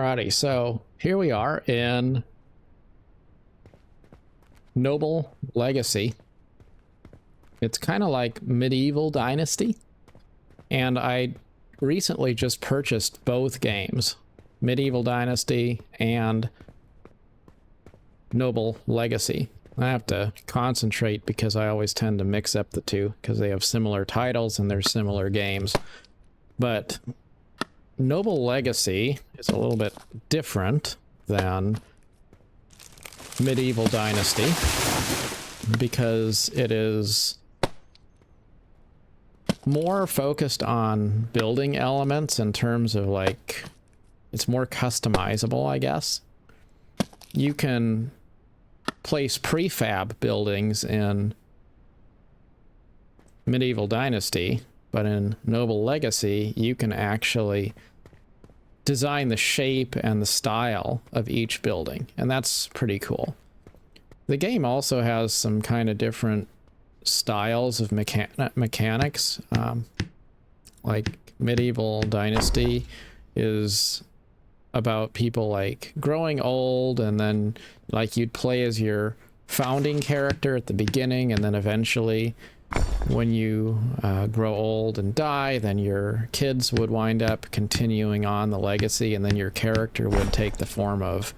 Alrighty, so here we are in Noble Legacy. It's kind of like Midieval Dynasty, and I recently just purchased both games, Midieval Dynasty and Noble Legacy. I have to concentrate because I always tend to mix up the two because they have similar titles and they're similar games. But Noble Legacy is a little bit different than Midieval Dynasty because it is more focused on building elements in terms of, like, it's more customizable, I guess. You can place prefab buildings in Midieval Dynasty, but in Noble Legacy, you can actually design the shape and the style of each building, and that's pretty cool. The game also has some kind of different styles of mechanics. Like Midieval Dynasty is about people like growing old, and then like you'd play as your founding character at the beginning, and then eventually when you grow old and die, then your kids would wind up continuing on the legacy, and then your character would take the form of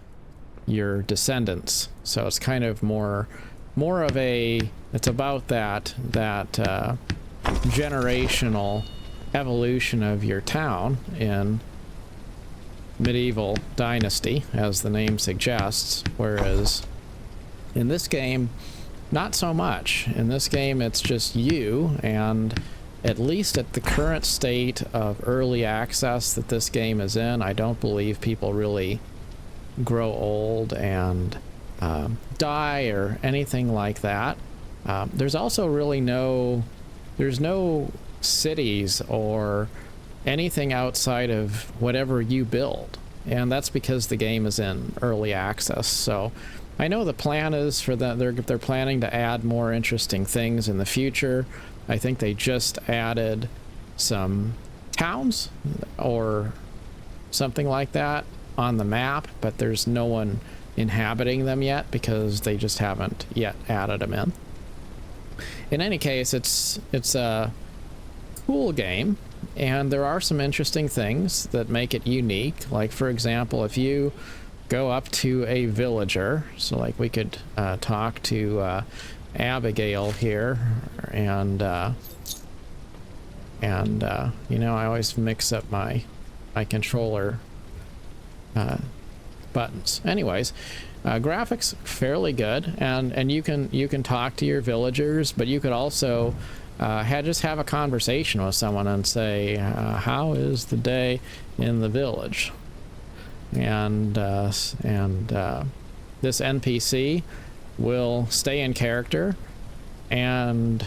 your descendants. So it's kind of more of a, it's about that generational evolution of your town in Midieval Dynasty, as the name suggests, whereas in this game, not so much. In this game, it's just you, and at least at the current state of early access that this game is in, I don't believe people really grow old and die or anything like that. There's also really there's no cities or anything outside of whatever you build, and that's because the game is in early access. So I know the plan is for that they're planning to add more interesting things in the future. I think they just added some towns or something like that on the map, but there's no one inhabiting them yet because they just haven't yet added them in. In any case, it's a cool game, and there are some interesting things that make it unique. Like, for example, if you go up to a villager, so like we could talk to Abigail here, and you know, I always mix up my controller buttons. Anyways, graphics fairly good, and you can talk to your villagers, but you could also just have a conversation with someone and say, how is the day in the village? And this NPC will stay in character, and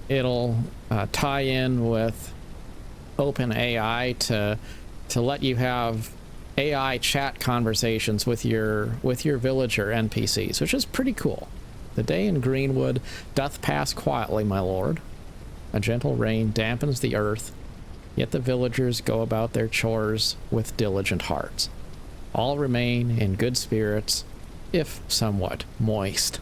it'll tie in with OpenAI to let you have AI chat conversations with your villager NPCs, which is pretty cool. The day in Greenwood doth pass quietly, my lord. A gentle rain dampens the earth, yet the villagers go about their chores with diligent hearts. All remain in good spirits, if somewhat moist.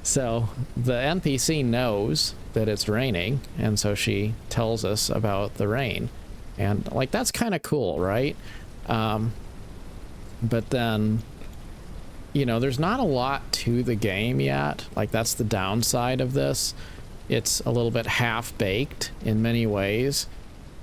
So the NPC knows that it's raining, and so she tells us about the rain. And like, that's kind of cool, right? But then, you know, there's not a lot to the game yet. Like, that's the downside of this. It's a little bit half-baked in many ways.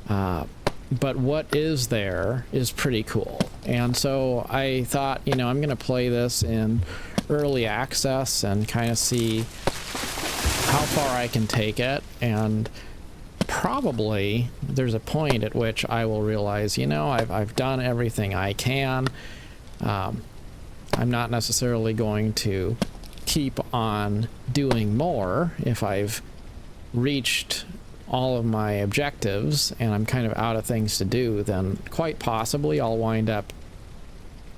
But what is there is pretty cool. And so I thought, you know, I'm going to play this in early access and kind of see how far I can take it. And probably there's a point at which I will realize, you know, I've done everything I can. I'm not necessarily going to keep on doing more if I've reached all of my objectives and I'm kind of out of things to do. Then quite possibly I'll wind up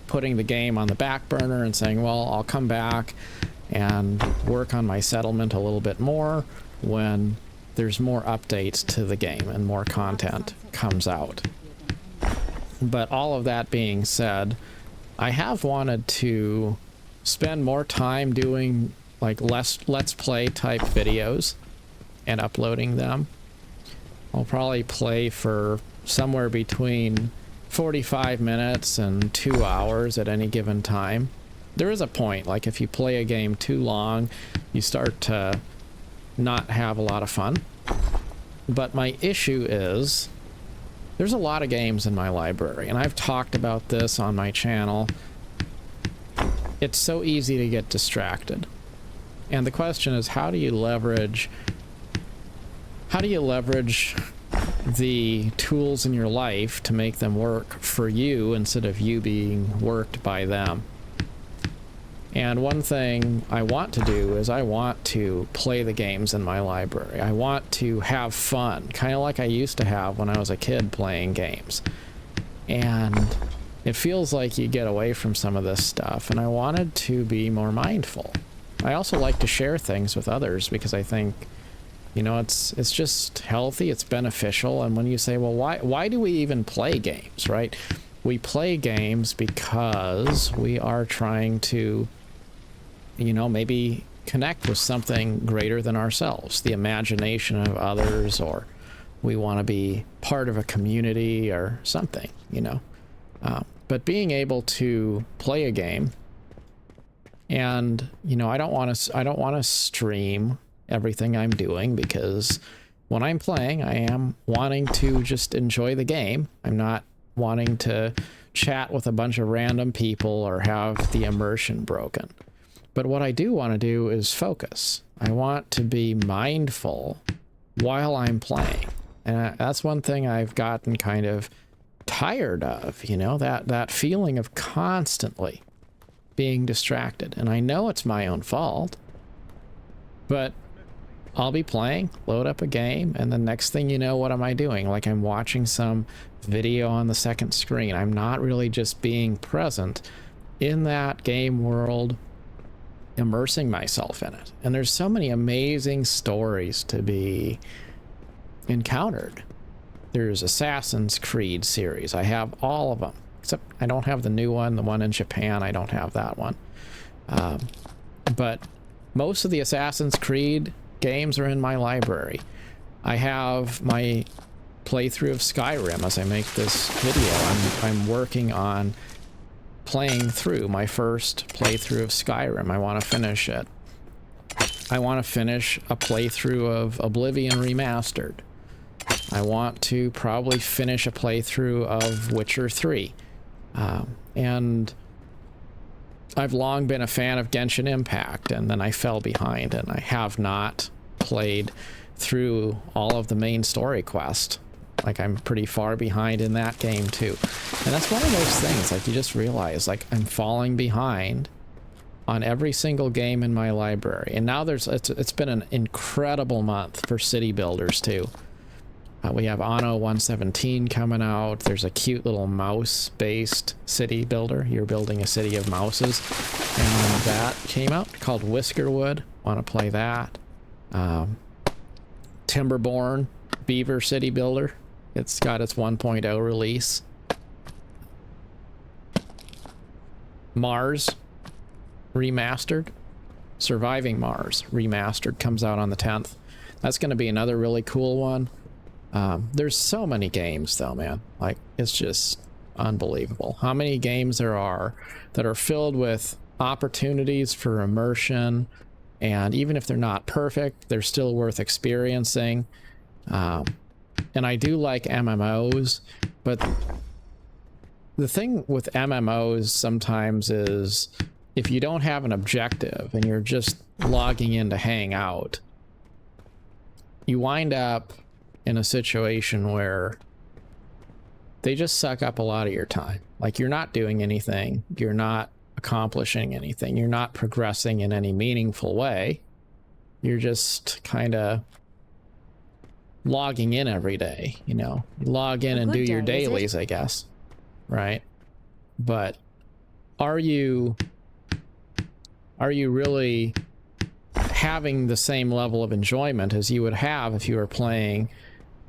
putting the game on the back burner and saying, well, I'll come back and work on my settlement a little bit more when there's more updates to the game and more content comes out. But all of that being said, I have wanted to spend more time doing like let's play type videos and uploading them. I'll probably play for somewhere between 45 minutes and 2 hours at any given time. There is a point, like if you play a game too long, you start to not have a lot of fun. But my issue is there's a lot of games in my library, and I've talked about this on my channel. It's so easy to get distracted. And the question is, how do you leverage the tools in your life to make them work for you instead of you being worked by them? And one thing I want to do is I want to play the games in my library. I want to have fun, kind of like I used to have when I was a kid playing games. And it feels like you get away from some of this stuff, and I wanted to be more mindful. I also like to share things with others because I think, you know, it's just healthy, it's beneficial. And when you say, well, why do we even play games, right? We play games because we are trying to, you know, maybe connect with something greater than ourselves, the imagination of others, or we want to be part of a community or something, you know. But being able to play a game, and you know, I don't want to stream everything I'm doing, because when I'm playing, I am wanting to just enjoy the game. I'm not wanting to chat with a bunch of random people or have the immersion broken. But what I do want to do is focus. I want to be mindful while I'm playing. And that's one thing I've gotten kind of tired of, you know, that feeling of constantly being distracted. And I know it's my own fault, but I'll be playing, load up a game, and the next thing you know, what am I doing? Like, I'm watching some video on the second screen. I'm not really just being present in that game world, immersing myself in it. And there's so many amazing stories to be encountered. There's Assassin's Creed series. I have all of them, except I don't have the new one, the one in Japan. I don't have that one. But most of the Assassin's Creed games are in my library. I have my playthrough of Skyrim as I make this video. I'm working on playing through my first playthrough of Skyrim. I want to finish it. I want to finish a playthrough of Oblivion Remastered. I want to probably finish a playthrough of Witcher 3. And I've long been a fan of Genshin Impact, and then I fell behind, and I have not played through all of the main story quest. Like, I'm pretty far behind in that game too. And that's one of those things, like, you just realize, like, I'm falling behind on every single game in my library. And now it's been an incredible month for city builders too. We have Anno 117 coming out. There's a cute little mouse-based city builder. You're building a city of mouses. And that came out, called Whiskerwood. Want to play that. Timberborn Beaver City Builder. It's got its 1.0 release. Mars Remastered. Surviving Mars Remastered comes out on the 10th. That's going to be another really cool one. There's so many games though, man. Like, it's just unbelievable how many games there are that are filled with opportunities for immersion, and even if they're not perfect, they're still worth experiencing. And I do like MMOs, but the thing with MMOs sometimes is if you don't have an objective and you're just logging in to hang out, you wind up in a situation where they just suck up a lot of your time. Like, you're not doing anything, you're not accomplishing anything, you're not progressing in any meaningful way. You're just kind of logging in every day, you know. You log in and do your dailies, I guess, right? But are you really having the same level of enjoyment as you would have if you were playing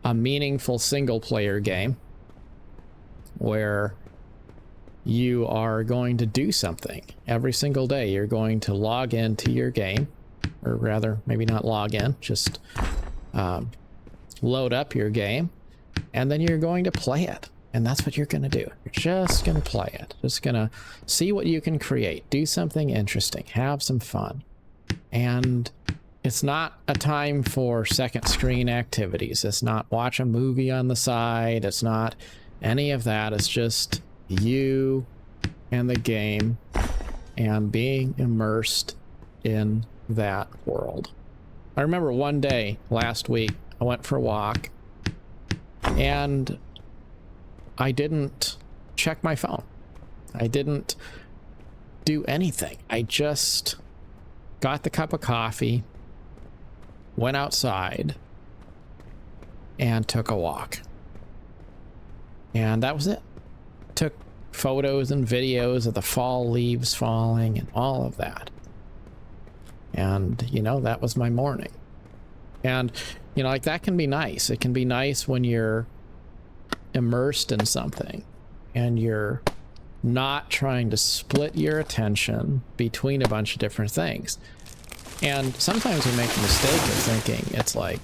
a meaningful single player game where you are going to do something every single day. You're going to log into your game, or rather, maybe not log in, just load up your game, and then you're going to play it. And that's what you're going to do. You're just going to play it. Just going to see what you can create. Do something interesting. Have some fun. And it's not a time for second screen activities. It's not watch a movie on the side. It's not any of that. It's just you and the game and being immersed in that world. I remember one day last week, I went for a walk and I didn't check my phone. I didn't do anything. I just got the cup of coffee, went outside, and took a walk. And that was it. Took photos and videos of the fall leaves falling and all of that. And, you know, that was my morning. And, you know, like, that can be nice. It can be nice when you're immersed in something and you're not trying to split your attention between a bunch of different things. And sometimes we make the mistake of thinking it's like,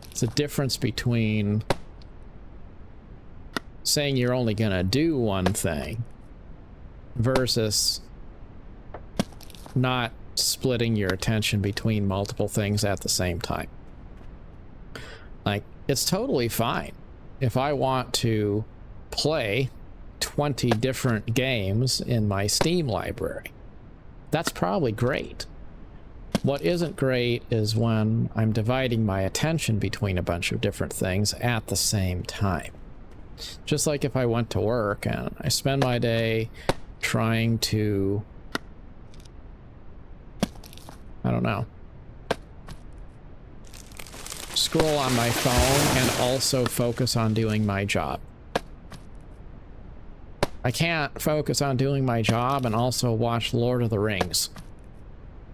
it's a difference between saying you're only gonna do one thing versus not splitting your attention between multiple things at the same time. Like, it's totally fine if I want to play 20 different games in my Steam library. That's probably great. What isn't great is when I'm dividing my attention between a bunch of different things at the same time. Just like if I went to work and I spend my day trying to, I don't know, scroll on my phone and also focus on doing my job. I can't focus on doing my job and also watch Lord of the Rings.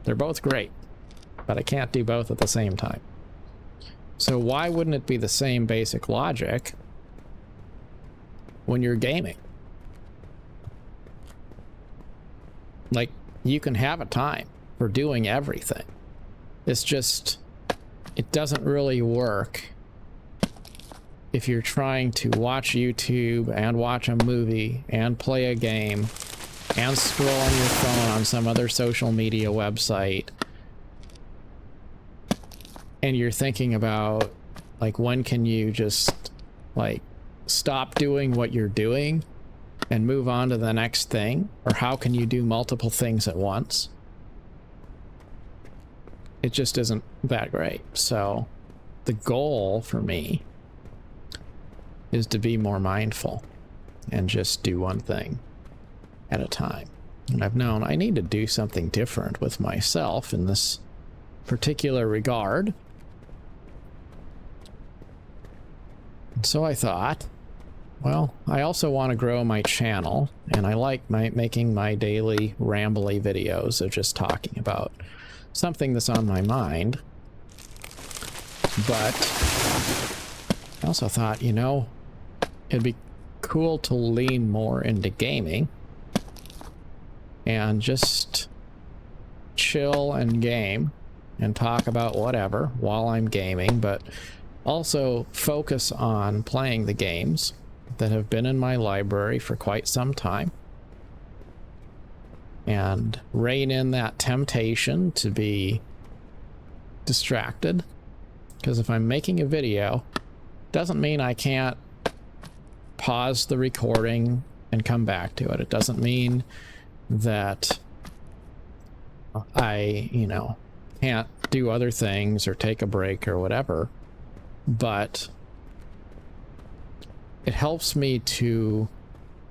They're both great, but I can't do both at the same time. So why wouldn't it be the same basic logic when you're gaming? Like, you can have a time for doing everything. It's just, it doesn't really work if you're trying to watch YouTube and watch a movie and play a game and scroll on your phone on some other social media website, and you're thinking about, like, when can you just, like, stop doing what you're doing and move on to the next thing? Or how can you do multiple things at once? It just isn't that great. So the goal for me is to be more mindful and just do one thing at a time. And I've known I need to do something different with myself in this particular regard. And so I thought, well, I also want to grow my channel, and I like making my daily rambly videos of just talking about something that's on my mind. But I also thought, you know, it'd be cool to lean more into gaming and just chill and game and talk about whatever while I'm gaming, but also focus on playing the games that have been in my library for quite some time and rein in that temptation to be distracted. Because if I'm making a video, doesn't mean I can't pause the recording and come back to it. It doesn't mean that I, you know, can't do other things or take a break or whatever, but it helps me to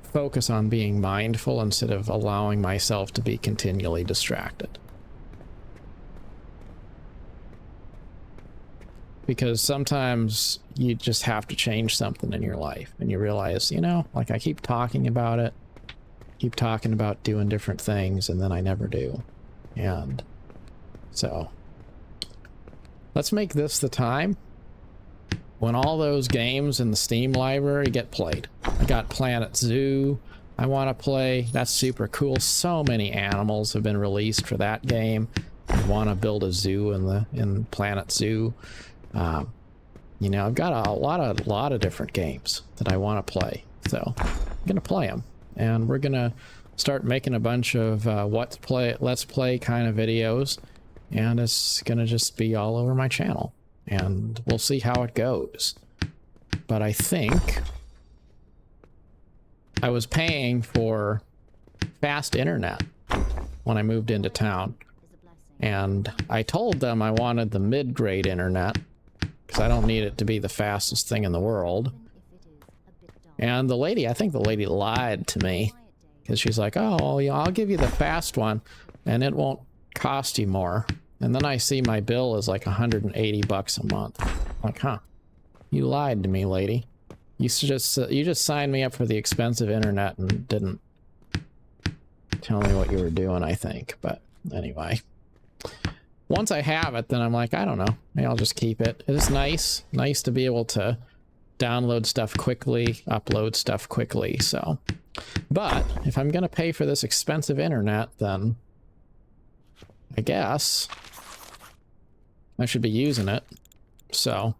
focus on being mindful instead of allowing myself to be continually distracted. Because sometimes you just have to change something in your life and you realize, you know, like, I keep talking about it, keep talking about doing different things, and then I never do. And so let's make this the time when all those games in the Steam library get played. I got Planet Zoo I want to play. That's super cool. So many animals have been released for that game. I want to build a zoo in Planet Zoo. You know, I've got a lot of different games that I want to play. So I'm gonna play them, and we're gonna start making a bunch of let's play kind of videos, and it's gonna just be all over my channel, and we'll see how it goes. But I think I was paying for fast internet when I moved into town, and I told them I wanted the mid-grade internet because I don't need it to be the fastest thing in the world. And the lady, I think the lady lied to me, because she's like, oh, you know, I'll give you the fast one and it won't cost you more. And then I see my bill is like 180 bucks a month. I'm like, huh, you lied to me, lady. You just signed me up for the expensive internet and didn't tell me what you were doing, I think. But anyway, once I have it, then I'm like, I don't know, maybe I'll just keep it. It is nice to be able to download stuff quickly, upload stuff quickly. So, but if I'm gonna pay for this expensive internet, then I guess I should be using it. So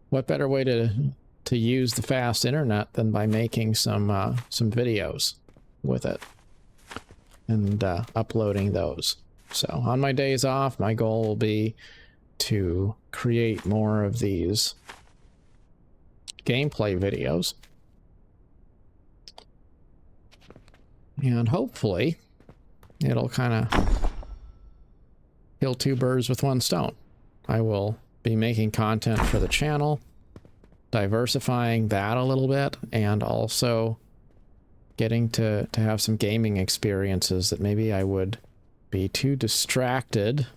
what better way to use the fast internet than by making some videos with it and uploading those. So on my days off, my goal will be to create more of these gameplay videos, and hopefully it'll kind of kill two birds with one stone. I will be making content for the channel, diversifying that a little bit, and also getting to have some gaming experiences that maybe I would be too distracted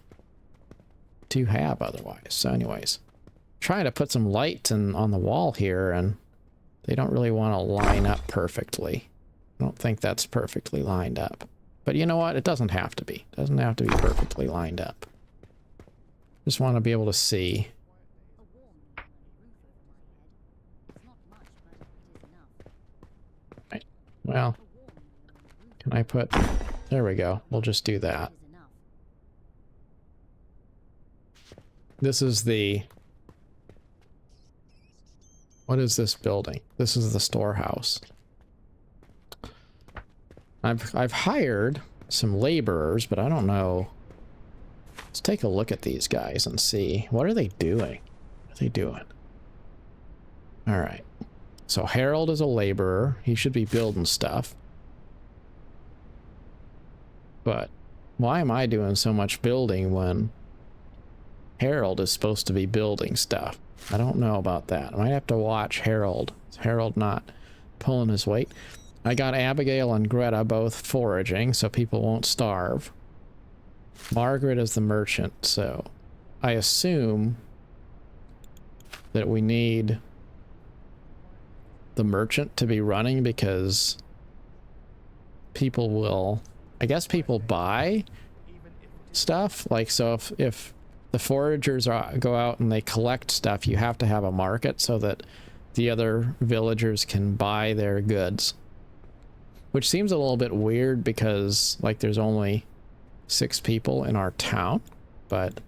to have otherwise. So anyways, trying to put some lights on the wall here, and they don't really want to line up perfectly. I don't think that's perfectly lined up. But you know what? It doesn't have to be. It doesn't have to be perfectly lined up. Just want to be able to see. Right. Well, can I put... There we go. We'll just do that. This is the... What is this building? This is the storehouse. I've hired some laborers, but I don't know. Let's take a look at these guys and see. What are they doing? What are they doing? All right. So Harold is a laborer. He should be building stuff. But why am I doing so much building when Harold is supposed to be building stuff? I don't know about that. I might have to watch Harold. Is Harold not pulling his weight? I got Abigail and Greta both foraging, so people won't starve. Margaret is the merchant, so I assume that we need the merchant to be running because people will... I guess people buy stuff. Like, so if the foragers go out and they collect stuff, you have to have a market so that the other villagers can buy their goods. Which seems a little bit weird because, like, there's only 6 people in our town. But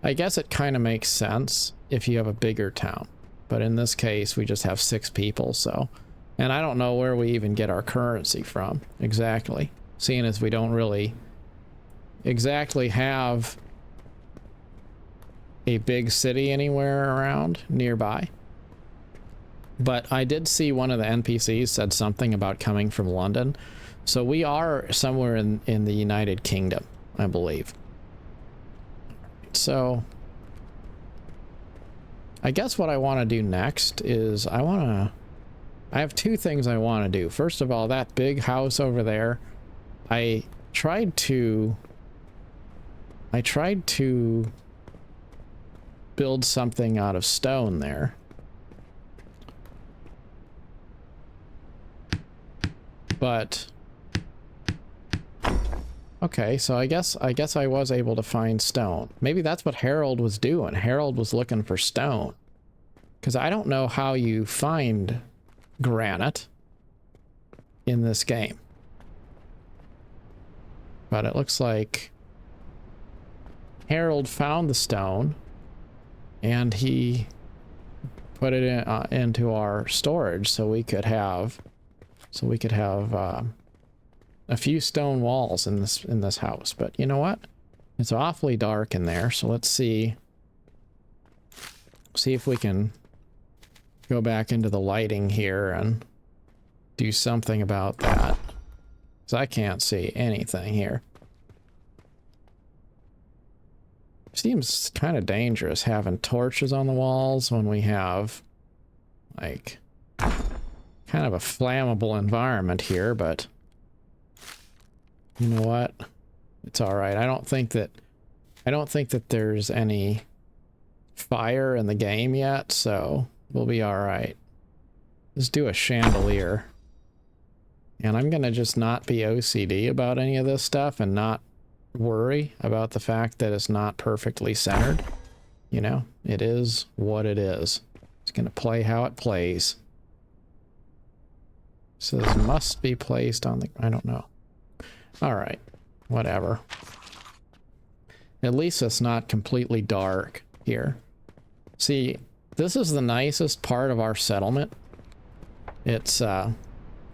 I guess it kind of makes sense if you have a bigger town. But in this case, we just have 6 people, so... And I don't know where we even get our currency from, exactly. Seeing as we don't really exactly have a big city anywhere around nearby. But I did see one of the NPCs said something about coming from London. So we are somewhere in the United Kingdom, I believe. So I guess what I want to do next is I have 2 things I want to do. First of all, that big house over there, I tried to build something out of stone there. But Okay, so I guess I was able to find stone. Maybe that's what Harold was doing. Harold was looking for stone. Because I don't know how you find granite in this game. But it looks like Harold found the stone and he put it in, into our storage so we could have a few stone walls in this house. But you know what? It's awfully dark in there, so let's see if we can go back into the lighting here and do something about that. Because I can't see anything here. Seems kind of dangerous having torches on the walls when we have, like, kind of a flammable environment here, but you know what? It's all right. I don't think that there's any fire in the game yet, so we'll be all right. Let's do a chandelier. And I'm gonna just not be OCD about any of this stuff and not worry about the fact that it's not perfectly centered. You know, it is what it is. It's gonna play how it plays. So this must be placed on the... I don't know. Alright, whatever. At least it's not completely dark here. See, this is the nicest part of our settlement. It's a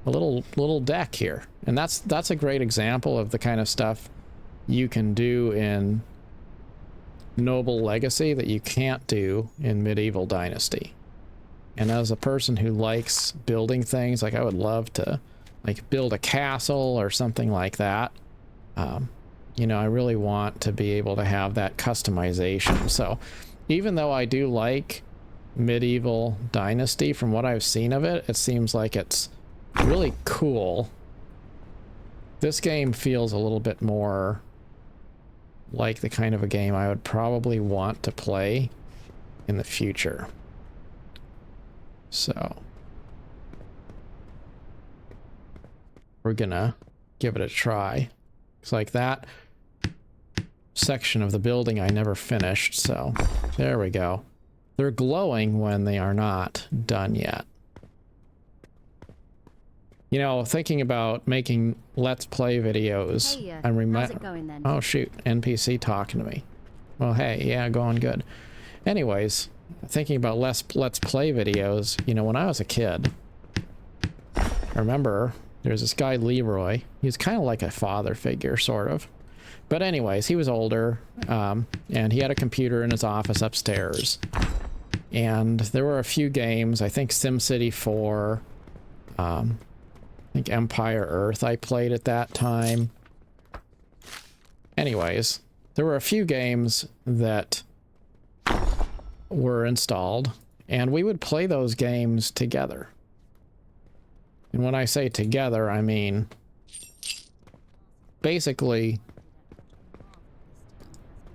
little deck here. And that's a great example of the kind of stuff you can do in Noble Legacy that you can't do in Midieval Dynasty. And as a person who likes building things, like I would love to like build a castle or something like that. You know, I really want to be able to have that customization. So even though I do like Midieval Dynasty, from what I've seen of it, it seems like it's really cool. This game feels a little bit more like the kind of a game I would probably want to play in the future. So we're gonna give it a try. It's like that section of the building I never finished, so there we go. They're glowing when they are not done yet. You know, thinking about making Let's Play videos, Hey, how's it going then? Oh shoot, NPC talking to me. Well, hey, yeah, going good. Anyways, thinking about Let's Play videos, you know, when I was a kid, I remember there's this guy, Leroy. He was kind of like a father figure, sort of. But anyways, he was older, and he had a computer in his office upstairs. And there were a few games, I think SimCity 4, I think Empire Earth I played at that time. Anyways, there were a few games that were installed, and we would play those games together. And when I say together, I mean basically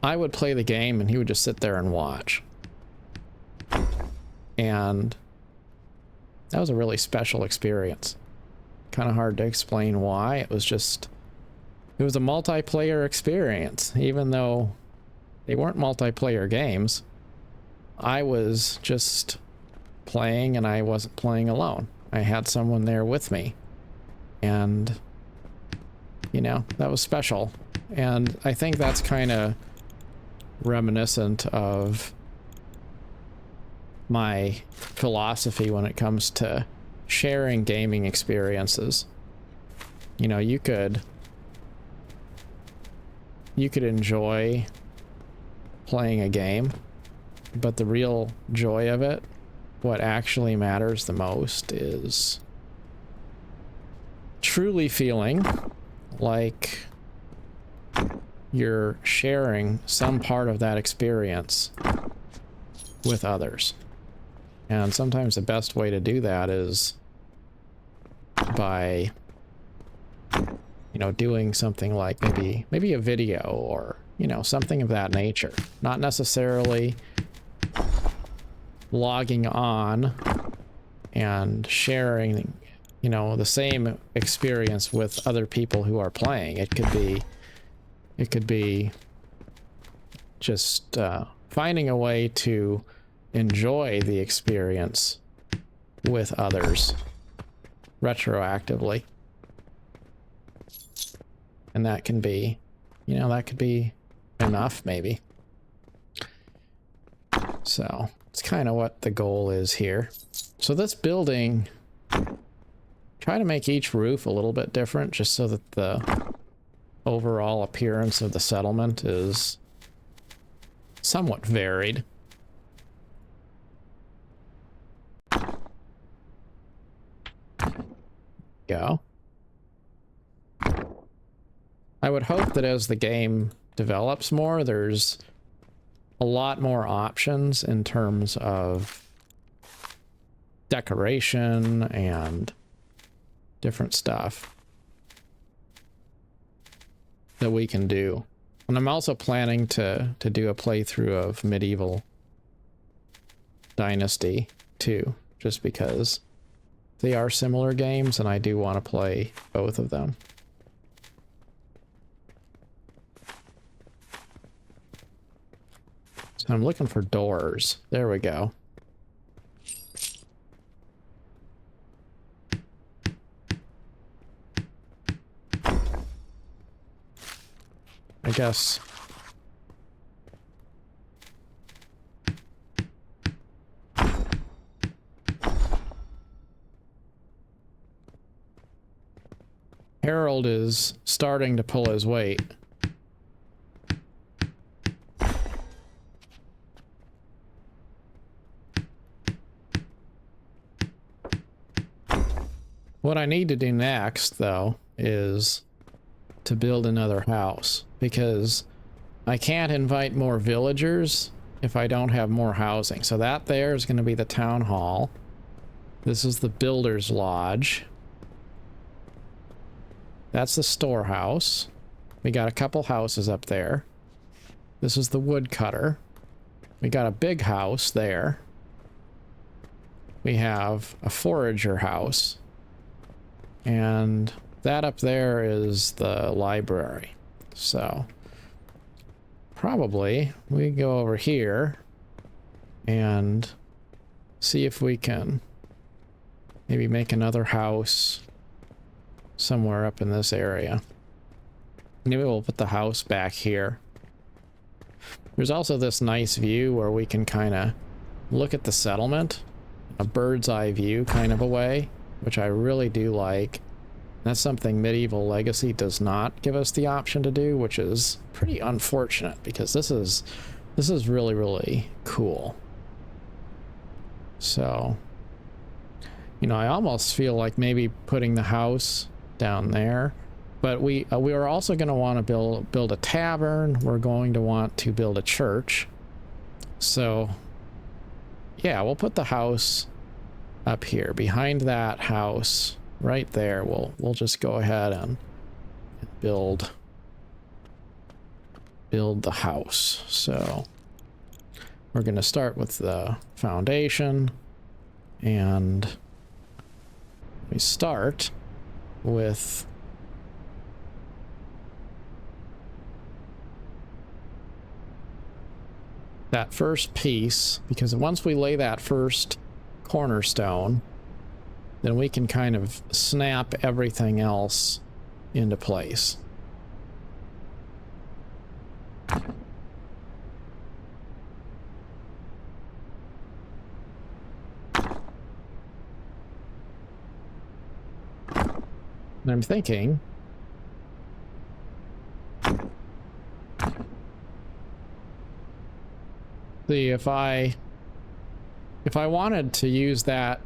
I would play the game and he would just sit there and watch. And that was a really special experience. Kind of hard to explain why. It was a multiplayer experience. Even though they weren't multiplayer games, I was just playing and I wasn't playing alone. I had someone there with me. And, you know, that was special. And I think that's kind of reminiscent of my philosophy when it comes to sharing gaming experiences. You know, you could enjoy playing a game, but the real joy of it, what actually matters the most, is truly feeling like you're sharing some part of that experience with others. And sometimes the best way to do that is by, you know, doing something like maybe a video or, you know, something of that nature. Not necessarily logging on and sharing, you know, the same experience with other people who are playing. It could be It could be just finding a way to enjoy the experience with others retroactively. And that can be, you know, that could be enough maybe. So it's kind of what the goal is here. So this building, try to make each roof a little bit different just so that the overall appearance of the settlement is somewhat varied. Go. I would hope that as the game develops more, there's a lot more options in terms of decoration and different stuff that we can do. And I'm also planning to do a playthrough of Midieval Dynasty too, just because they are similar games and I do want to play both of them. So I'm looking for doors. There we go. I guess Harold is starting to pull his weight. What I need to do next, though, is to build another house, because I can't invite more villagers if I don't have more housing. So that there is going to be the town hall. This is the builder's lodge. That's the storehouse. We got a couple houses up there. This is the woodcutter. We got a big house there. We have a forager house. And that up there is the library. So probably we go over here and see if we can maybe make another house somewhere up in this area. Maybe we'll put the house back here. There's also this nice view where we can kind of look at the settlement, a bird's eye view kind of a way, which I really do like. That's something Medieval Legacy does not give us the option to do, which is pretty unfortunate, because this is really, really cool. So, you know, I almost feel like maybe putting the house down there, but we are also going to want to build a tavern. We're going to want to build a church. So yeah, we'll put the house up here behind that house right there. We'll just go ahead and build the house. So we're going to start with the foundation, and we start with that first piece, because once we lay that first cornerstone, then we can kind of snap everything else into place. And I'm thinking, see, if I wanted to use that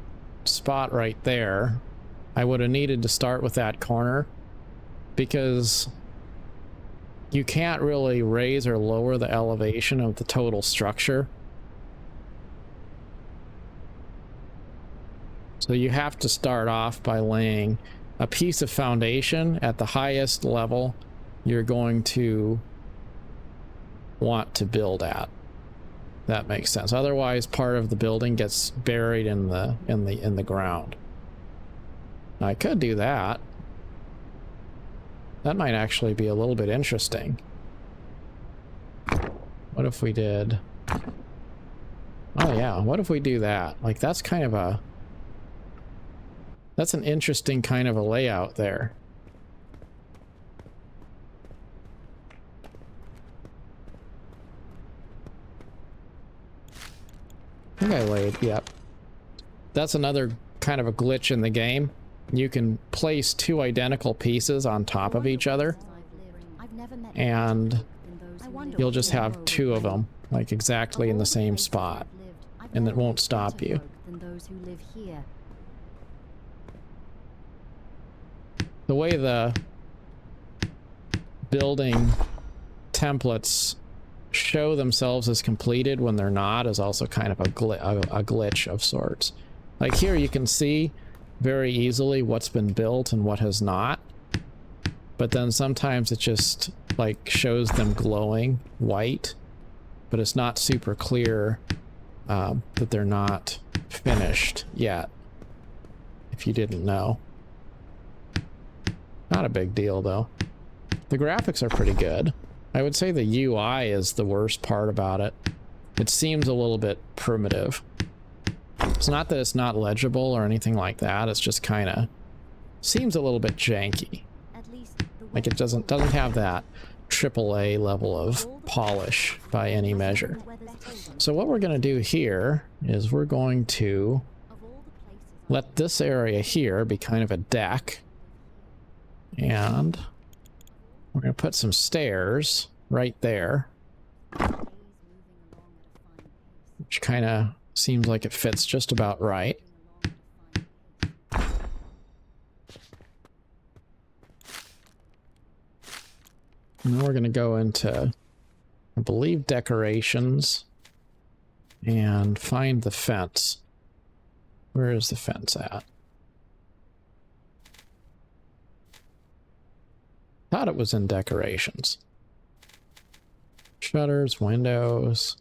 spot right there, I would have needed to start with that corner, because you can't really raise or lower the elevation of the total structure. So you have to start off by laying a piece of foundation at the highest level you're going to want to build at. That makes sense. Otherwise, part of the building gets buried in the ground. Now, I could do that. That might actually be a little bit interesting. What if we did... Oh yeah, what if we do that? Like, that's kind of a... That's an interesting kind of a layout there. I think I laid, yep. That's another kind of a glitch in the game. You can place two identical pieces on top of each other, and you'll just have two of them, like exactly in the same spot, and it won't stop you. The way the building templates show themselves as completed when they're not is also kind of a glitch of sorts. Like here you can see very easily what's been built and what has not, but then sometimes it just like shows them glowing white, but it's not super clear that they're not finished yet, if you didn't know. Not a big deal though. The graphics are pretty good. I would say the UI is the worst part about it. It seems a little bit primitive. It's not that it's not legible or anything like that, it's just kind of seems a little bit janky. Like it doesn't have that AAA level of polish by any measure. So what we're going to do here is we're going to let this area here be kind of a deck, and we're going to put some stairs right there, which kind of seems like it fits just about right. And then we're going to go into, I believe, decorations and find the fence. Where is the fence at? Thought it was in decorations. Shutters, windows.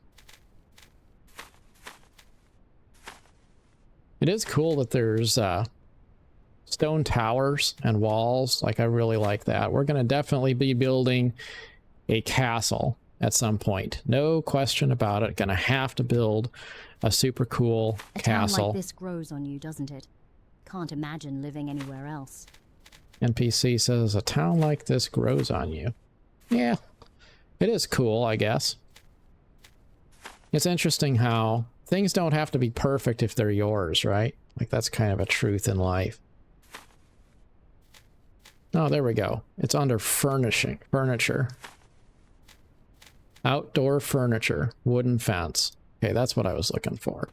It is cool that there's stone towers and walls. Like, I really like that. We're going to definitely be building a castle at some point. No question about it. Going to have to build a super cool castle. A town like this grows on you, doesn't it? Can't imagine living anywhere else. NPC says, a town like this grows on you. Yeah, it is cool, I guess. It's interesting how things don't have to be perfect if they're yours, right? Like, that's kind of a truth in life. Oh, there we go. It's under furniture. Outdoor furniture, wooden fence. Okay, that's what I was looking for.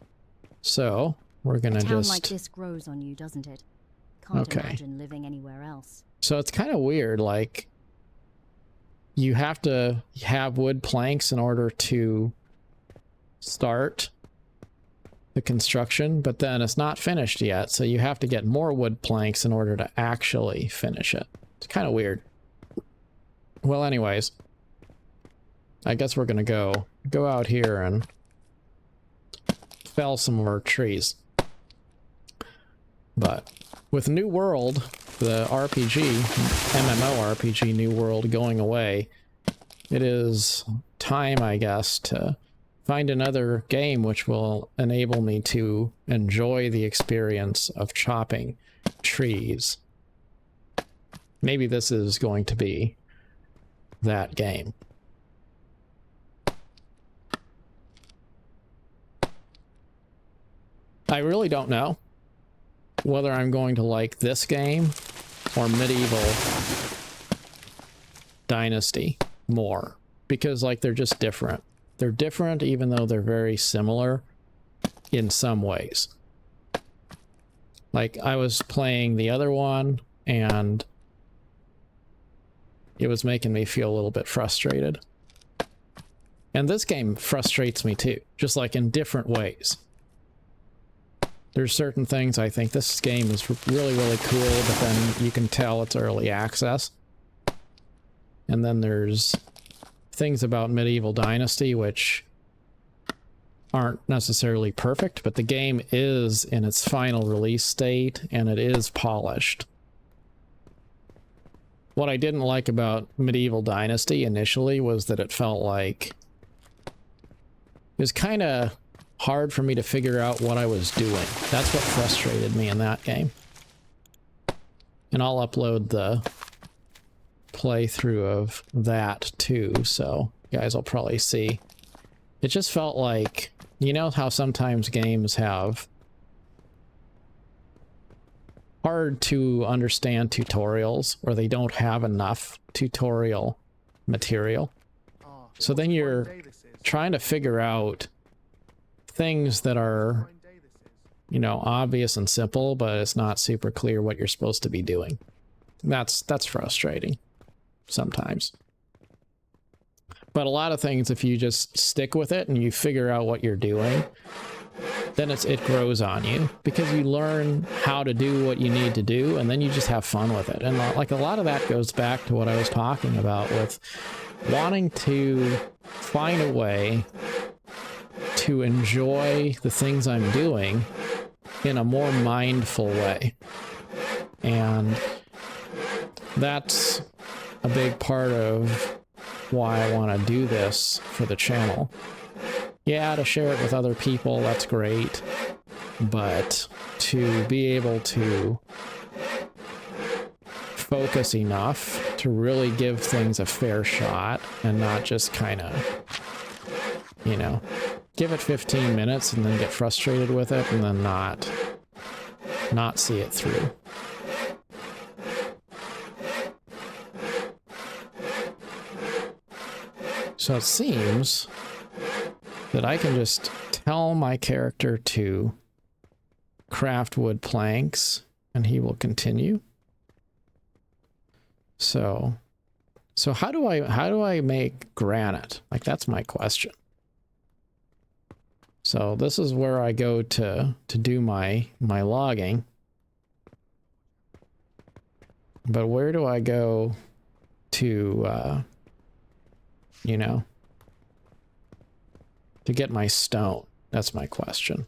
So, we're gonna just... A town like this grows on you, doesn't it? Can't imagine living anywhere else. So it's kind of weird, like, you have to have wood planks in order to start the construction, but then it's not finished yet, so you have to get more wood planks in order to actually finish it. It's kind of weird. Well, anyways, I guess we're gonna go out here and fell some more trees. But with New World, the RPG, MMORPG New World going away, it is time, I guess, to find another game which will enable me to enjoy the experience of chopping trees. Maybe this is going to be that game. I really don't know whether I'm going to like this game or Midieval Dynasty more, because like they're just different. They're different even though they're very similar in some ways. Like, I was playing the other one and it was making me feel a little bit frustrated. And this game frustrates me too, just like in different ways. There's certain things I think this game is really, really cool, but then you can tell it's early access. And then there's things about Midieval Dynasty which aren't necessarily perfect, but the game is in its final release state and it is polished. What I didn't like about Midieval Dynasty initially was that it felt like was kind of hard for me to figure out what I was doing. That's what frustrated me in that game. And I'll upload the playthrough of that too, so you guys will probably see. It just felt like, you know how sometimes games have hard to understand tutorials, or they don't have enough tutorial material. So then you're trying to figure out things that are, you know, obvious and simple, but it's not super clear what you're supposed to be doing. That's frustrating sometimes. But a lot of things, if you just stick with it and you figure out what you're doing, then it grows on you, because you learn how to do what you need to do, and then you just have fun with it. And like a lot of that goes back to what I was talking about with wanting to find a way to enjoy the things I'm doing in a more mindful way. And that's a big part of why I want to do this for the channel. Yeah, to share it with other people, that's great. But to be able to focus enough to really give things a fair shot and not just kind of, you know, give it 15 minutes and then get frustrated with it and then not see it through. So it seems that I can just tell my character to craft wood planks and he will continue. So how do I make granite? Like, that's my question. So this is where I go to do my logging. But where do I go to you know, to get my stone? That's my question.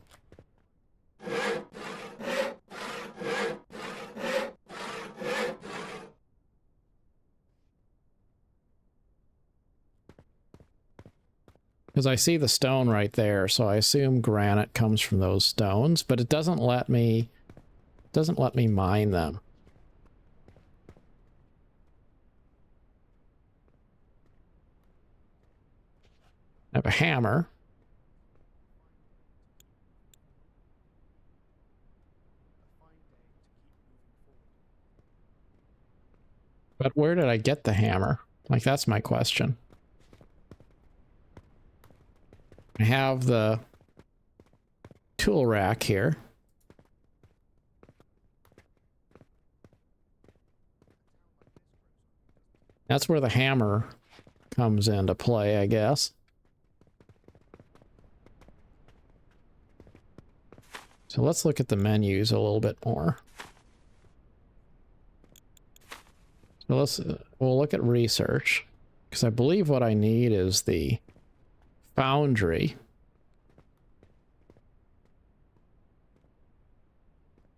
Because I see the stone right there, so I assume granite comes from those stones, but it doesn't let me mine them. I have a hammer. But where did I get the hammer? Like, that's my question. I have the tool rack here. That's where the hammer comes into play, I guess. So let's look at the menus a little bit more. So we'll look at research, because I believe what I need is the foundry.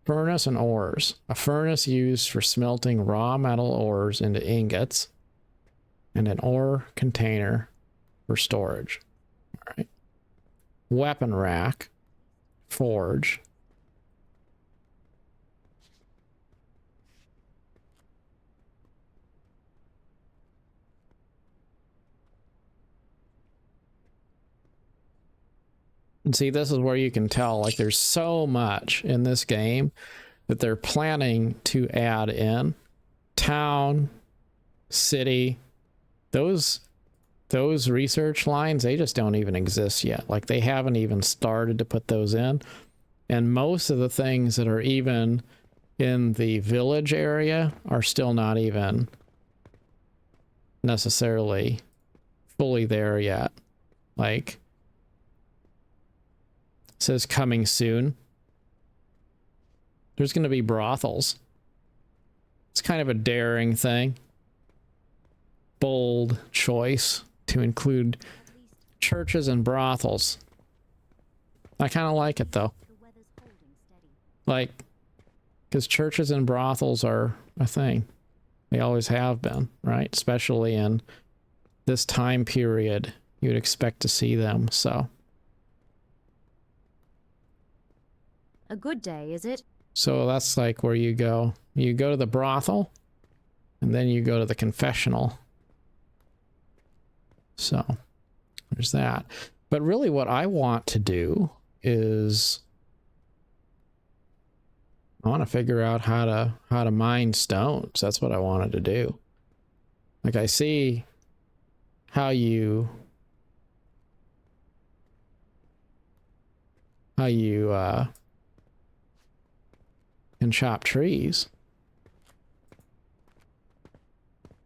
Furnace and ores. A furnace used for smelting raw metal ores into ingots, and an ore container for storage. All right. Weapon rack. Forge. And see, this is where you can tell, like, there's so much in this game that they're planning to add in. Town, city, those research lines, they just don't even exist yet. Like, they haven't even started to put those in. And most of the things that are even in the village area are still not even necessarily fully there yet. Like, it says coming soon. There's going to be brothels. It's kind of a daring thing. Bold choice to include churches and brothels. I kind of like it, though. Like, because churches and brothels are a thing. They always have been, right? Especially in this time period, you'd expect to see them, so A good day, is it? So that's like where you go. You go to the brothel, and then you go to the confessional. So there's that. But really what I want to do is I want to figure out how to mine stones. That's what I wanted to do. Like I see how you can chop trees,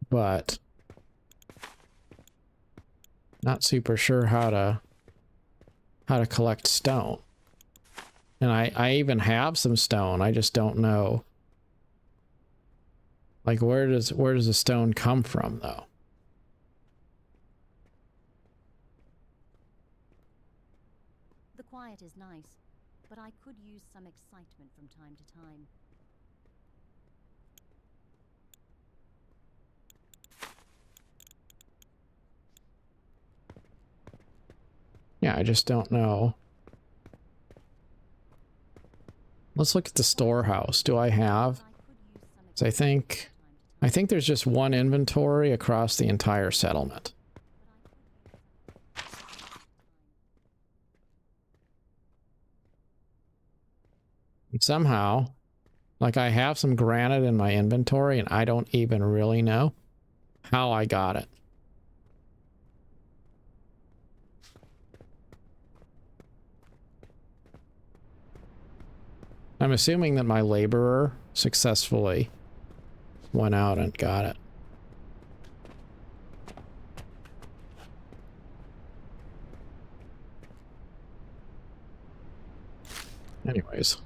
but not super sure how to collect stone. And I even have some stone. I just don't know, like, where does the stone come from though? The quiet is nice, but I could use some excitement from time to time. Yeah, I just don't know. Let's look at the storehouse. Do I have? So I think there's just one inventory across the entire settlement. And somehow, like, I have some granite in my inventory and I don't even really know how I got it. I'm assuming that my laborer successfully went out and got it. Anyways.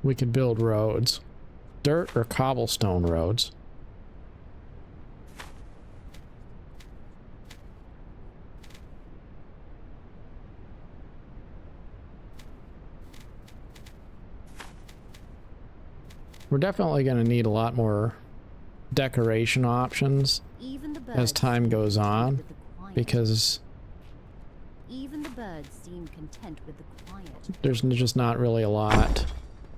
We could build roads. Dirt or cobblestone roads. We're definitely going to need a lot more decoration options as time goes on, because even the birds seem content with the quiet. There's just not really a lot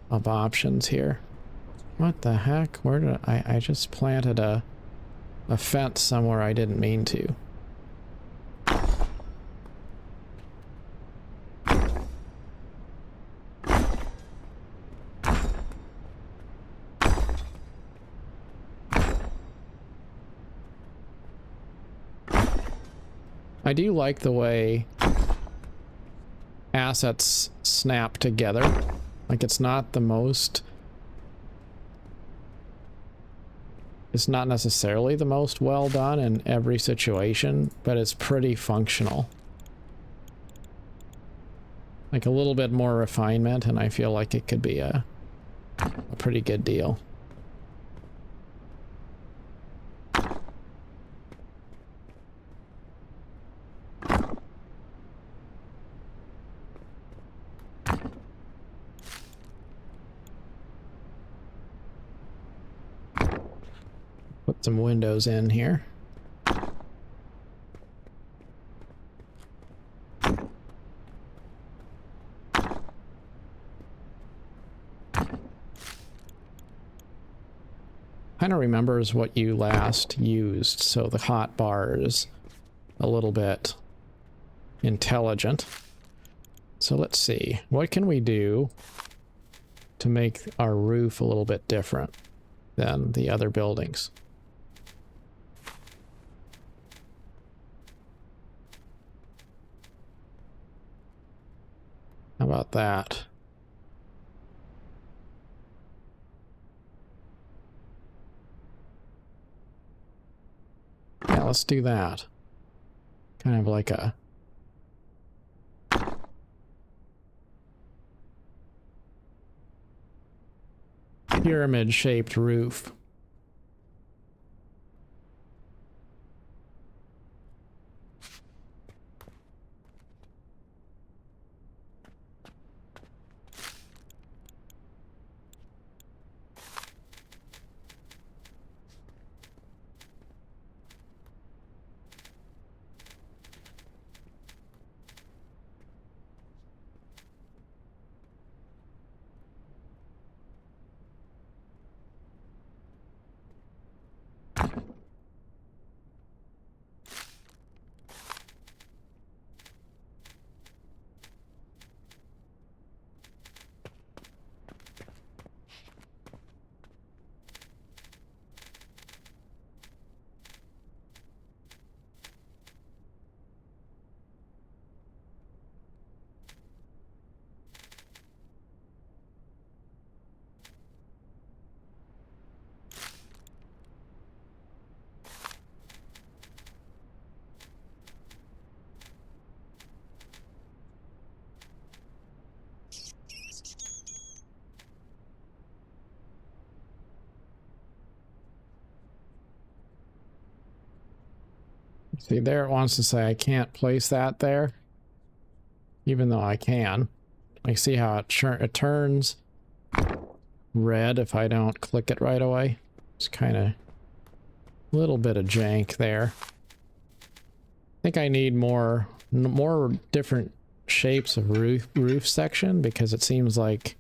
of options here. What the heck? Where did I just planted a fence somewhere I didn't mean to. I do like the way assets snap together. Like, it's not the most... It's not necessarily the most well done in every situation, but it's pretty functional. Like, a little bit more refinement, and I feel like it could be a pretty good deal. Put some windows in here. Kind of remembers what you last used, so the hot bar is a little bit intelligent. So let's see, what can we do to make our roof a little bit different than the other buildings? How about that? Yeah, let's do that. Kind of like a pyramid-shaped roof. See, there it wants to say I can't place that there, even though I can. I see how it turns red if I don't click it right away. It's kind of a little bit of jank there. I think I need more different shapes of roof section, because it seems like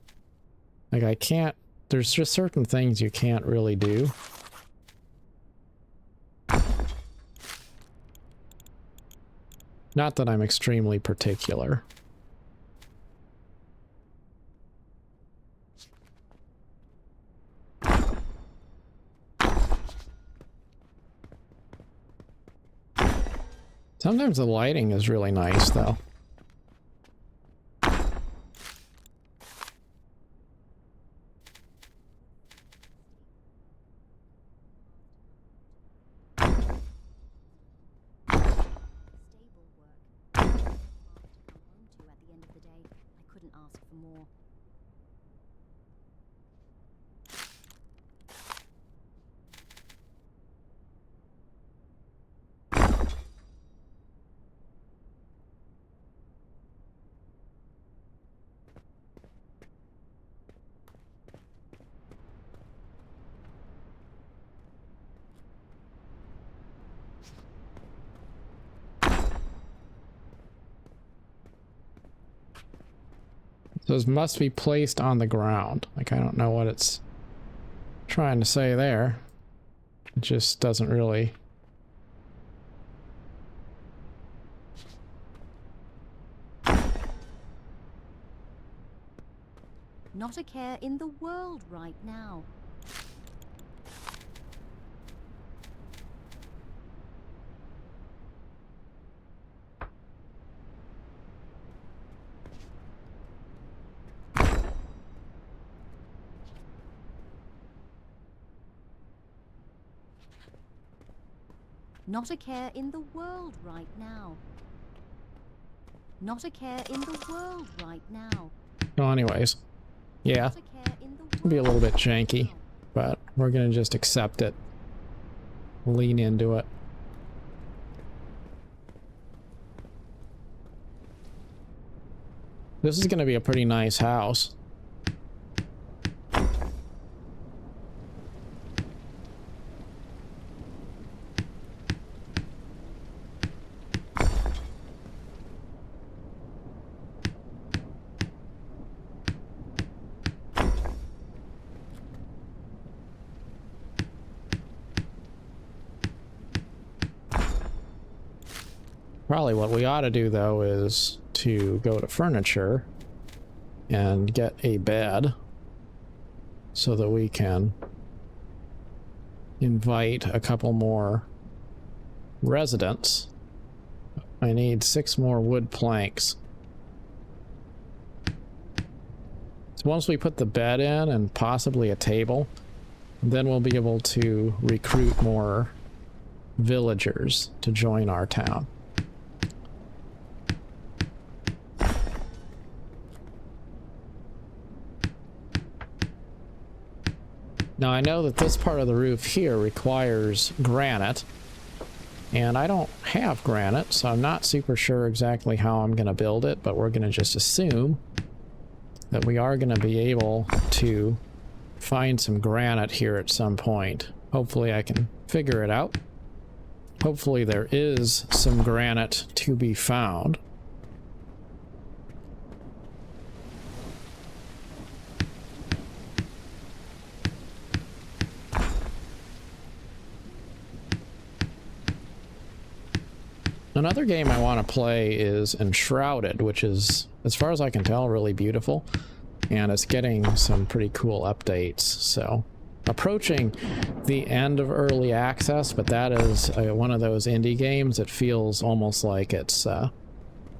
I can't, there's just certain things you can't really do. Not that I'm extremely particular. Sometimes the lighting is really nice, though. Those must be placed on the ground. Like, I don't know what it's trying to say there. It just doesn't really... Not a care in the world right now. Not a care in the world right now. Not a care in the world right now. Well, anyways. Yeah. Not a care in the It'll be a little bit world right janky, now. but we're gonna just accept it. Lean into it. This is gonna be a pretty nice house. Probably what we ought to do, though, is to go to furniture and get a bed so that we can invite a couple more residents. I need 6 more wood planks. So once we put the bed in and possibly a table, then we'll be able to recruit more villagers to join our town. Now I know that this part of the roof here requires granite, and I don't have granite, so I'm not super sure exactly how I'm going to build it, but we're going to just assume that we are going to be able to find some granite here at some point. Hopefully I can figure it out. Hopefully there is some granite to be found. Another game I want to play is Enshrouded, which is, as far as I can tell, really beautiful. And it's getting some pretty cool updates. So, approaching the end of early access, but that is one of those indie games that feels almost like it's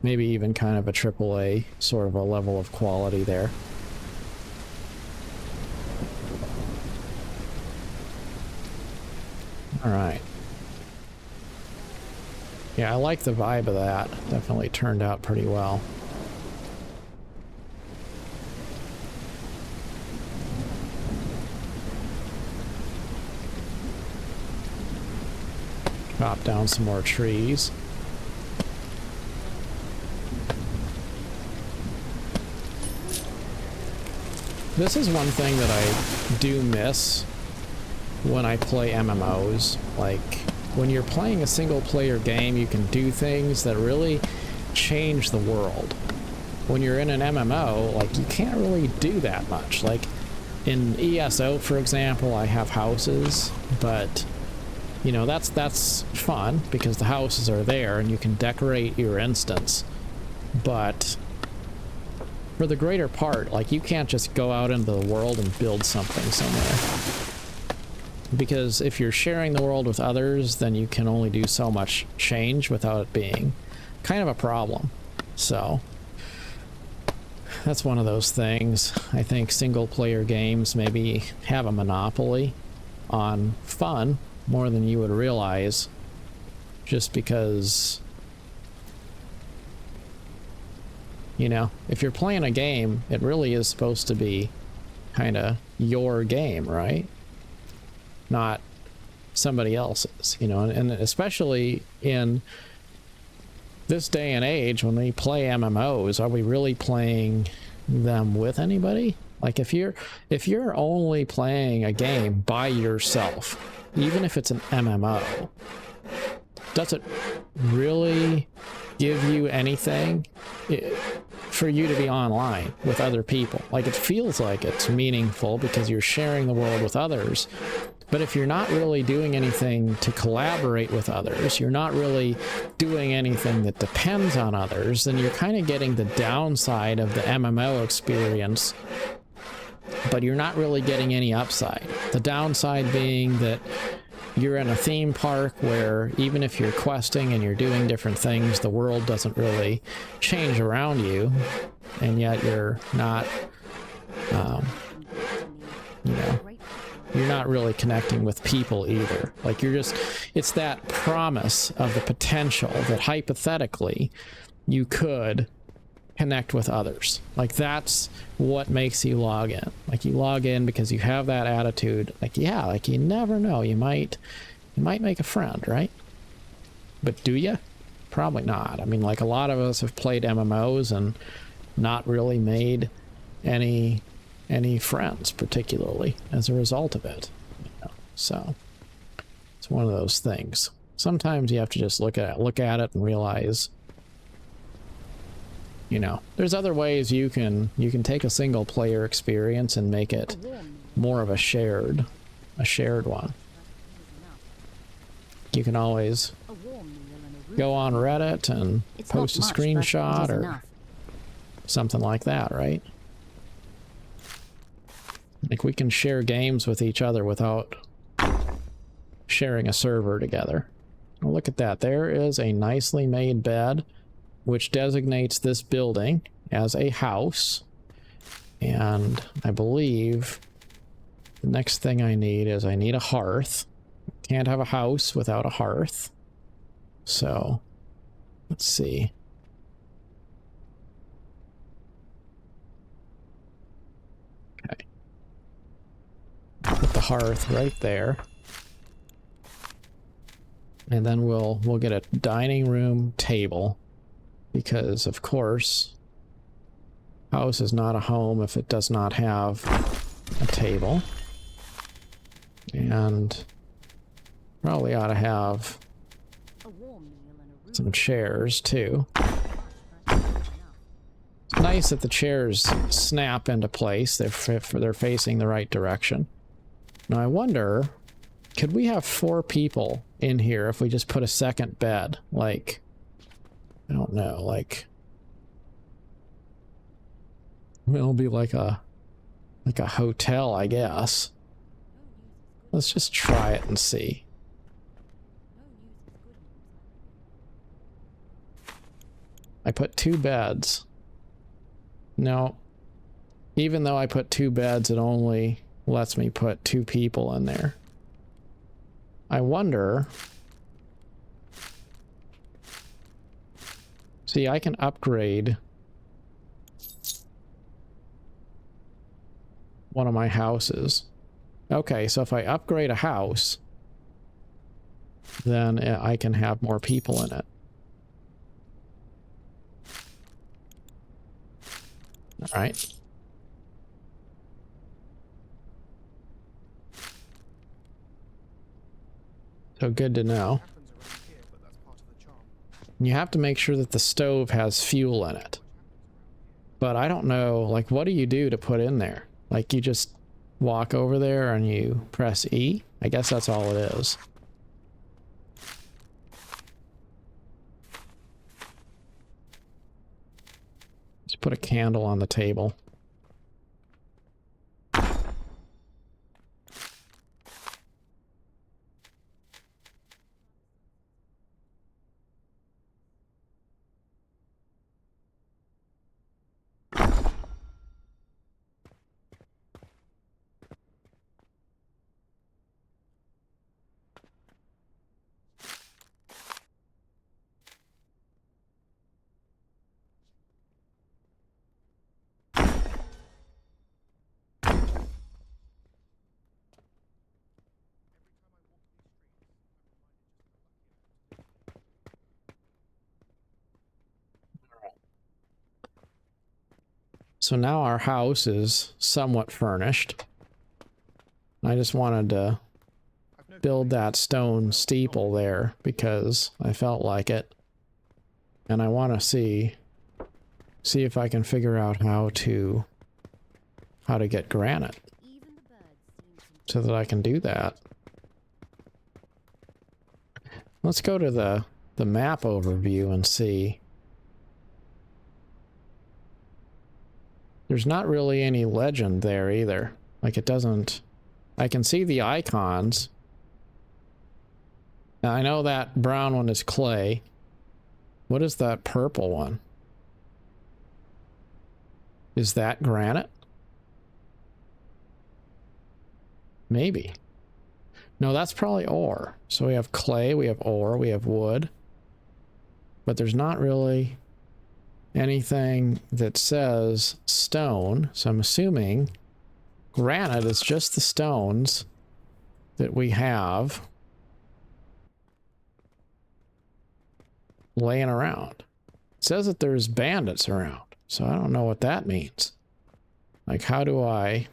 maybe even kind of a AAA sort of a level of quality there. All right. Yeah, I like the vibe of that. Definitely turned out pretty well. Chop down some more trees. This is one thing that I do miss when I play MMOs. Like, when you're playing a single player game, you can do things that really change the world. When you're in an MMO, like, you can't really do that much. Like, in ESO, for example, I have houses, but, you know, that's fun because the houses are there and you can decorate your instance. But for the greater part, like, you can't just go out into the world and build something somewhere. Because if you're sharing the world with others, then you can only do so much change without it being kind of a problem. So that's one of those things. I think single player games maybe have a monopoly on fun more than you would realize, just because, you know, if you're playing a game, it really is supposed to be kind of your game, right? Not somebody else's, you know, and especially in this day and age when we play MMOs, are we really playing them with anybody? Like, if you're only playing a game by yourself, even if it's an MMO, does it really give you anything for you to be online with other people? Like, it feels like it's meaningful because you're sharing the world with others. But if you're not really doing anything to collaborate with others, you're not really doing anything that depends on others, then you're kind of getting the downside of the MMO experience, but you're not really getting any upside. The downside being that you're in a theme park where even if you're questing and you're doing different things, the world doesn't really change around you, and yet you're not, you know, you're not really connecting with people either. Like, you're just, it's that promise of the potential that hypothetically you could connect with others. Like, that's what makes you log in. Like, you log in because you have that attitude. Like, yeah, like, you never know, you might make a friend, right? But do you? Probably not. I mean, like, a lot of us have played MMOs and not really made any friends particularly as a result of it, you know? So it's one of those things. Sometimes you have to just look at it and realize, you know, there's other ways you can take a single player experience and make it more of a shared one. You can always go on Reddit and post a screenshot or something like that, right? Like, we can share games with each other without sharing a server together. Well, look at that. There is a nicely made bed, which designates this building as a house. And I believe the next thing I need is I need a hearth. Can't have a house without a hearth. So, let's see. Okay. Put the hearth right there. And then we'll get a dining room table, because of course house is not a home if it does not have a table. And probably ought to have some chairs too. It's nice that the chairs snap into place. They're facing the right direction. Now I wonder, could we have 4 people in here if we just put a second bed? Like, I don't know, like, it'll be like a hotel, I guess. Let's just try it and see. I put 2 beds. No, even though I put 2 beds, it only lets me put 2 people in there. I wonder... See, I can upgrade one of my houses. Okay, so if I upgrade a house, then I can have more people in it. All right. So good to know. You have to make sure that the stove has fuel in it. But I don't know, like, what do you do to put in there? Like, you just walk over there and you press E? I guess that's all it is. Just put a candle on the table. So now our house is somewhat furnished. I just wanted to build that stone steeple there because I felt like it. And I want to see if I can figure out how to get granite so that I can do that. Let's go to the map overview and see. There's not really any legend there either. Like, it doesn't... I can see the icons. Now, I know that brown one is clay. What is that purple one? Is that granite? Maybe. No, that's probably ore. So we have clay, we have ore, we have wood. But there's not really anything that says stone, so I'm assuming granite is just the stones that we have laying around. It says that there's bandits around, so I don't know what that means. Like, how do I...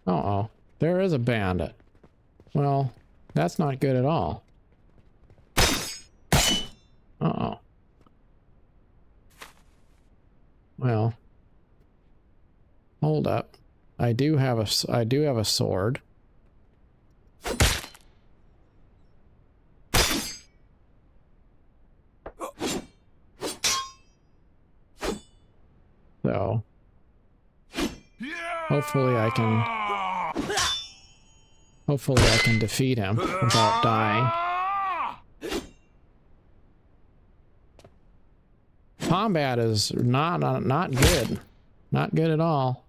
Uh-oh. There is a bandit. Well, that's not good at all. Uh-oh. Well. Hold up. I do have a sword. So hopefully I can defeat him without dying. Combat is not good. Not good at all.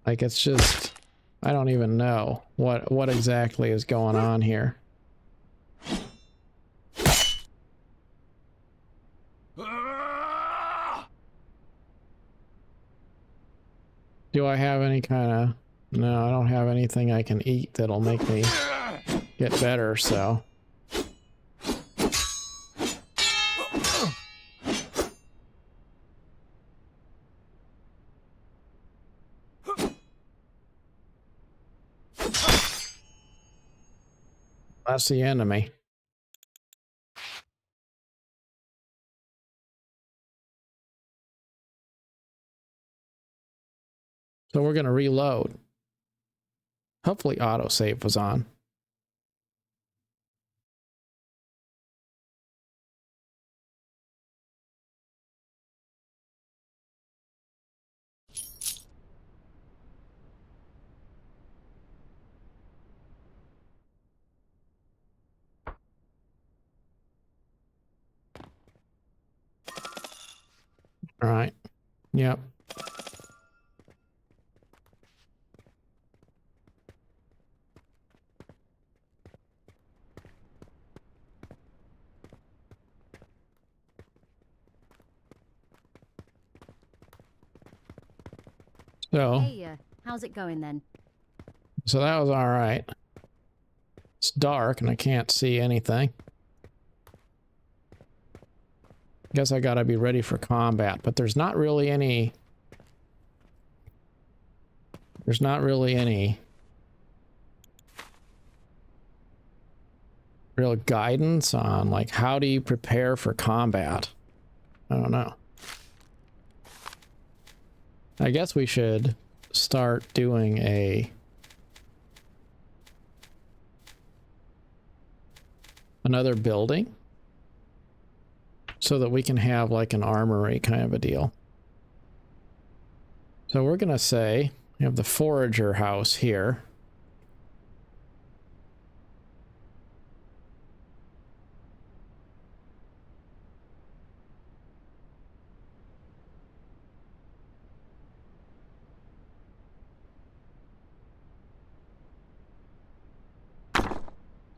Like, it's just, I don't even know what exactly is going on here. Do I have any kind of... No, I don't have anything I can eat that'll make me get better, so... That's the enemy. So we're going to reload. Hopefully autosave was on. All right. Yep. So, Hey, how's it going then? so that was all right. It's dark and I can't see anything. Guess I gotta be ready for combat, but there's not really any... There's not really any real guidance on, like, how do you prepare for combat? I don't know. I guess we should start doing another building so that we can have like an armory kind of a deal. So we're gonna say we have the forager house here.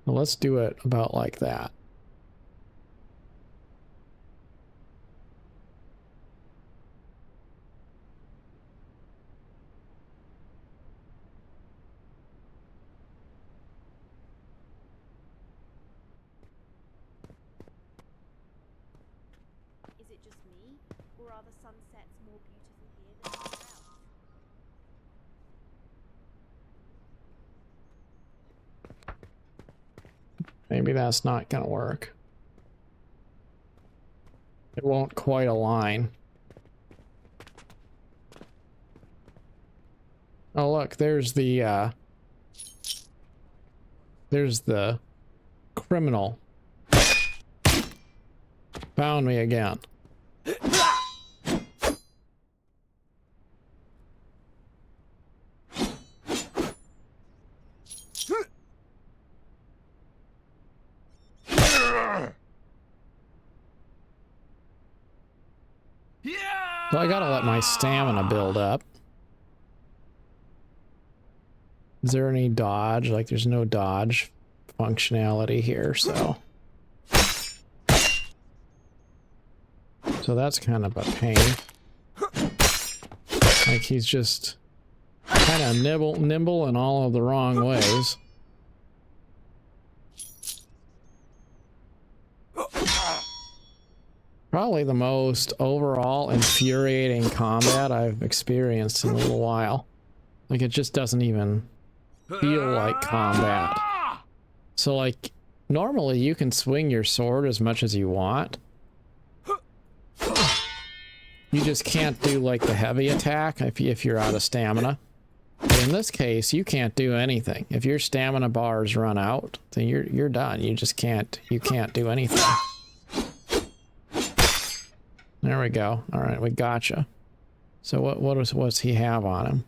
Well, let's do it about like that. Is it just me, or are the sunsets more beautiful here than anywhere else? Maybe that's not gonna work. It won't quite align. Oh look, there's the criminal. Found me again. So I gotta let my stamina build up. Is there any dodge? Like, there's no dodge functionality here, so... So that's kind of a pain. Like, he's just kind of nimble in all of the wrong ways. Probably the most overall infuriating combat I've experienced in a little while. Like, it just doesn't even feel like combat. So, like, normally you can swing your sword as much as you want. You just can't do, like, the heavy attack if you're out of stamina. But in this case, you can't do anything. If your stamina bars run out, then you're done. You just can't do anything. There we go. All right, we gotcha. So what's he have on him?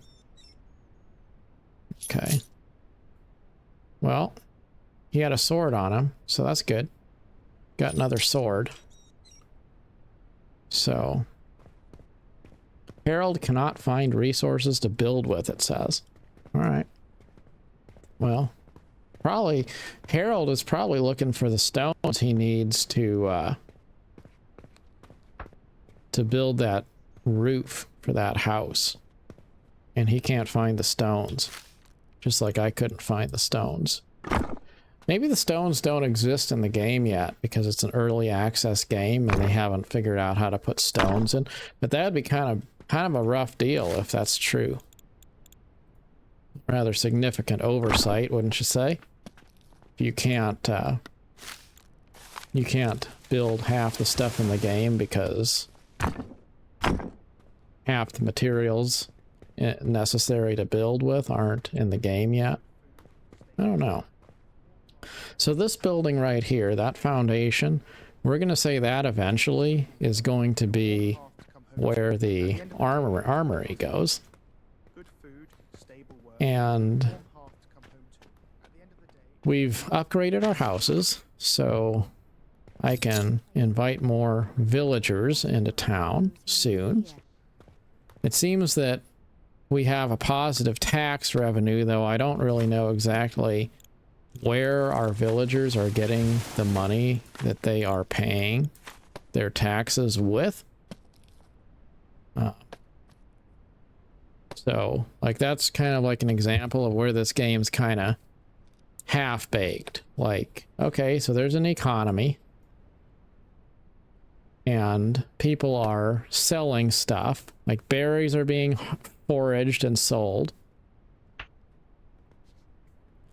Okay. Well, he had a sword on him, so that's good. Got another sword. So, Harold cannot find resources to build with, it says. All right. Well, probably Harold is probably looking for the stones he needs to build that roof for that house. And he can't find the stones. Just like I couldn't find the stones. Maybe the stones don't exist in the game yet because it's an early access game and they haven't figured out how to put stones in. But that'd be kind of a rough deal if that's true. Rather significant oversight, wouldn't you say? If you can't build half the stuff in the game because half the materials necessary to build with aren't in the game yet. I don't know. So this building right here, that foundation, we're going to say that eventually is going to be where the armory goes. And we've upgraded our houses, so I can invite more villagers into town soon. It seems that we have a positive tax revenue, though I don't really know exactly where our villagers are getting the money that they are paying their taxes with. So, like, that's kind of like an example of where this game's kind of half-baked. Like, okay, so there's an economy, and people are selling stuff. Like, berries are being foraged and sold.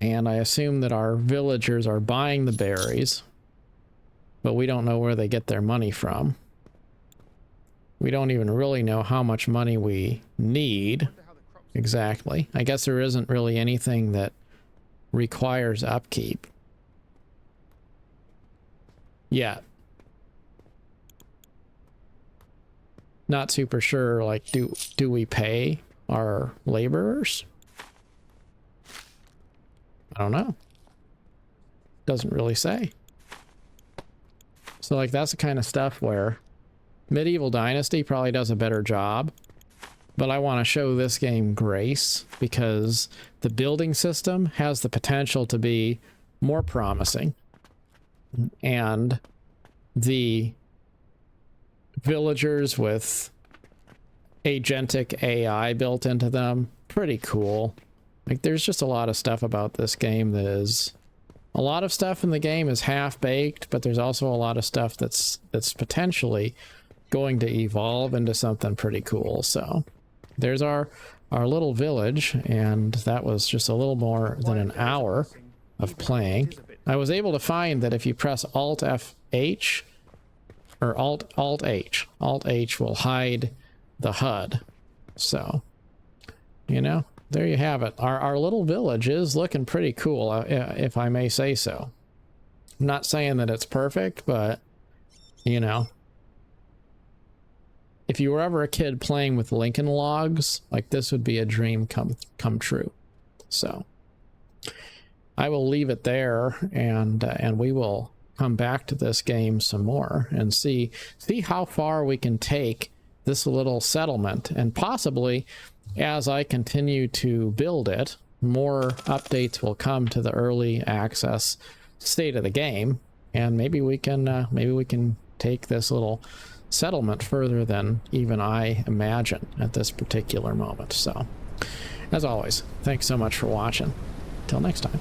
And I assume that our villagers are buying the berries, but we don't know where they get their money from. We don't even really know how much money we need exactly. I guess there isn't really anything that requires upkeep yet. Not super sure, like, do we pay our laborers? I don't know. Doesn't really say. So, like, that's the kind of stuff where Midieval Dynasty probably does a better job, but I want to show this game grace because the building system has the potential to be more promising, and the villagers with Agentic AI built into them, pretty cool. Like, there's just a lot of stuff about this game that is... A lot of stuff in the game is half-baked, but there's also a lot of stuff that's potentially going to evolve into something pretty cool. So there's our little village, and that was just a little more than an hour of playing. I was able to find that if you press Alt-F-H, or Alt-H will hide the HUD. So, you know, there you have it. Our little village is looking pretty cool, if I may say so. I'm not saying that it's perfect, but, you know, if you were ever a kid playing with Lincoln Logs, like, this would be a dream come true. So I will leave it there, and we will come back to this game some more and see how far we can take this little settlement, and possibly as I continue to build it, more updates will come to the early access state of the game, and maybe we can take this little settlement further than even I imagine at this particular moment. So, as always, thanks so much for watching. Till next time.